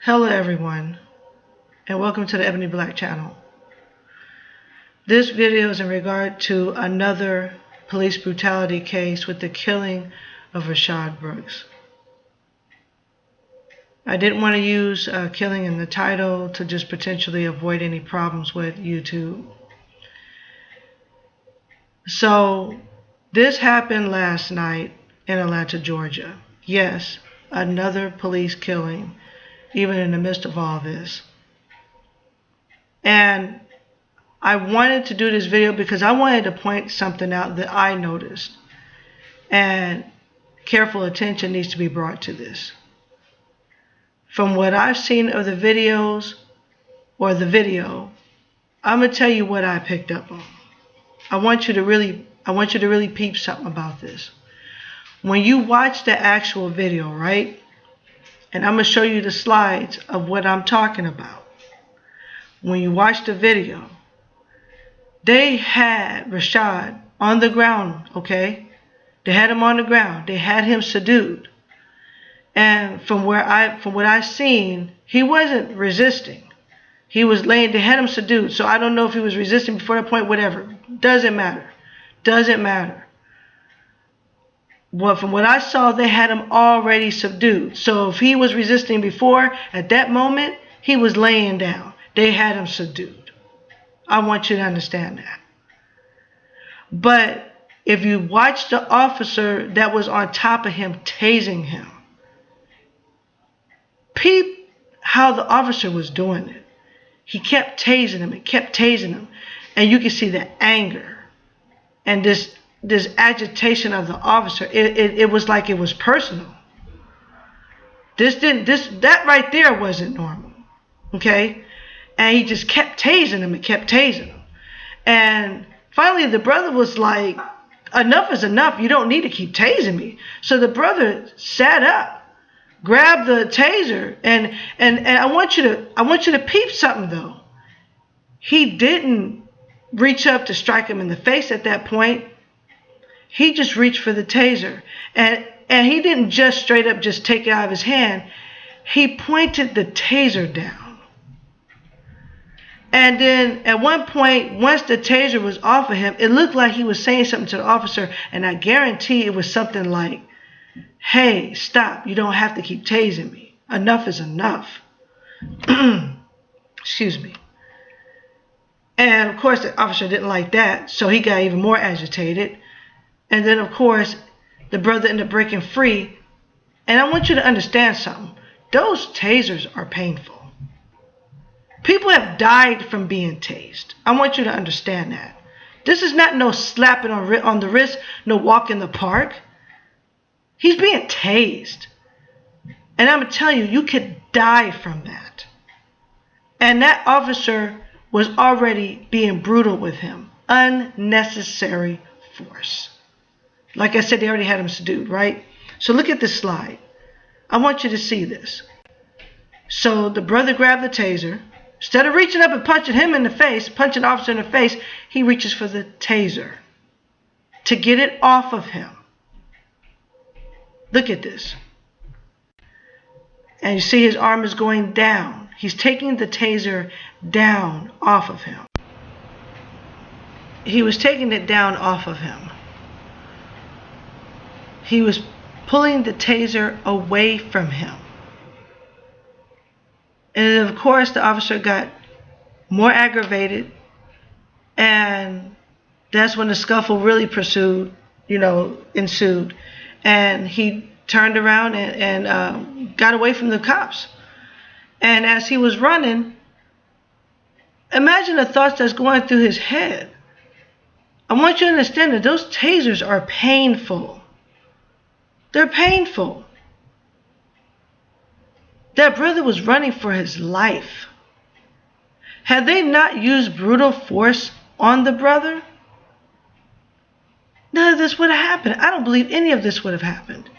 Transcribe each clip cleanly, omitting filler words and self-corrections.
Hello everyone, and welcome to the Ebony Black channel. This video is in regard to another police brutality case with the killing of Rashad Brooks. I didn't want to use killing in the title to just potentially avoid any problems with YouTube. So this happened last night in Atlanta, Georgia. Yes, another police killing, even in the midst of all this. And I wanted to do this video because I wanted to point something out that I noticed. And careful attention needs to be brought to this. From what I've seen of the videos or the video, I'm going to tell you what I picked up on. I want you to really peep something about this. When you watch the actual video, right? And I'm going to show you the slides of what I'm talking about. When you watch the video, they had Rashad on the ground, okay? They had him on the ground. They had him subdued. And from what I've seen, he wasn't resisting. He was laying, they had him subdued. So I don't know if he was resisting before that point, whatever. Doesn't matter. Doesn't matter. Well, from what I saw, they had him already subdued. So if he was resisting before, at that moment, he was laying down. They had him subdued. I want you to understand that. But if you watch the officer that was on top of him tasing him, peep how the officer was doing it. He kept tasing him and kept tasing him. And you can see the anger and this agitation of the officer. It was like it was personal. That right there wasn't normal. Okay? And he just kept tasing him and kept tasing him. And finally the brother was like, enough is enough. You don't need to keep tasing me. So the brother sat up, grabbed the taser, and I want you to peep something though. He didn't reach up to strike him in the face at that point. He just reached for the taser. And he didn't just straight up just take it out of his hand. He pointed the taser down. And then at one point, once the taser was off of him, it looked like he was saying something to the officer. And I guarantee it was something like, hey, stop. You don't have to keep tasing me. Enough is enough. Excuse me. And of course, the officer didn't like that. So he got even more agitated. And then, of course, the brother ended up breaking free. And I want you to understand something. Those tasers are painful. People have died from being tased. I want you to understand that. This is not no slapping on the wrist, no walk in the park. He's being tased. And I'm going to tell you, you could die from that. And that officer was already being brutal with him. Unnecessary force. Like I said, they already had him subdued, right? So look at this slide. I want you to see this. So the brother grabbed the taser. Instead of reaching up and punching him in the face, punching the officer in the face, he reaches for the taser to get it off of him. Look at this. And you see his arm is going down. He's taking the taser down off of him. He was taking it down off of him. He was pulling the taser away from him. And of course, the officer got more aggravated. And that's when the scuffle really ensued. And he turned around and got away from the cops. And as he was running, imagine the thoughts that's going through his head. I want you to understand that those tasers are painful. They're painful. That brother was running for his life. Had they not used brutal force on the brother, none of this would have happened. I don't believe any of this would have happened.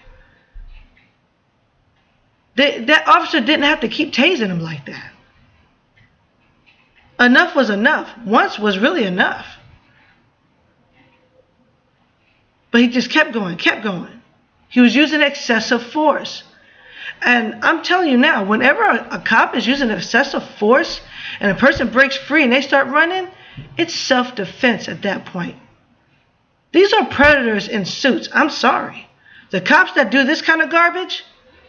That officer didn't have to keep tasing him like that. Enough was enough. Once was really enough. But he just kept going, kept going. He was using excessive force. And I'm telling you now, whenever a cop is using excessive force and a person breaks free and they start running, it's self-defense at that point. These are predators in suits. I'm sorry. The cops that do this kind of garbage,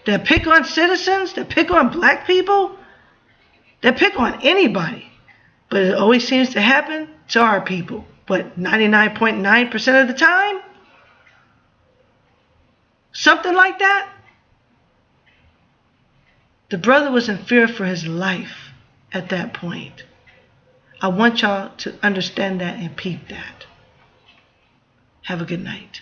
that pick on citizens, that pick on black people, that pick on anybody. But it always seems to happen to our people. But 99.9% of the time, something like that. The brother was in fear for his life at that point. I want y'all to understand that and peep that. Have a good night.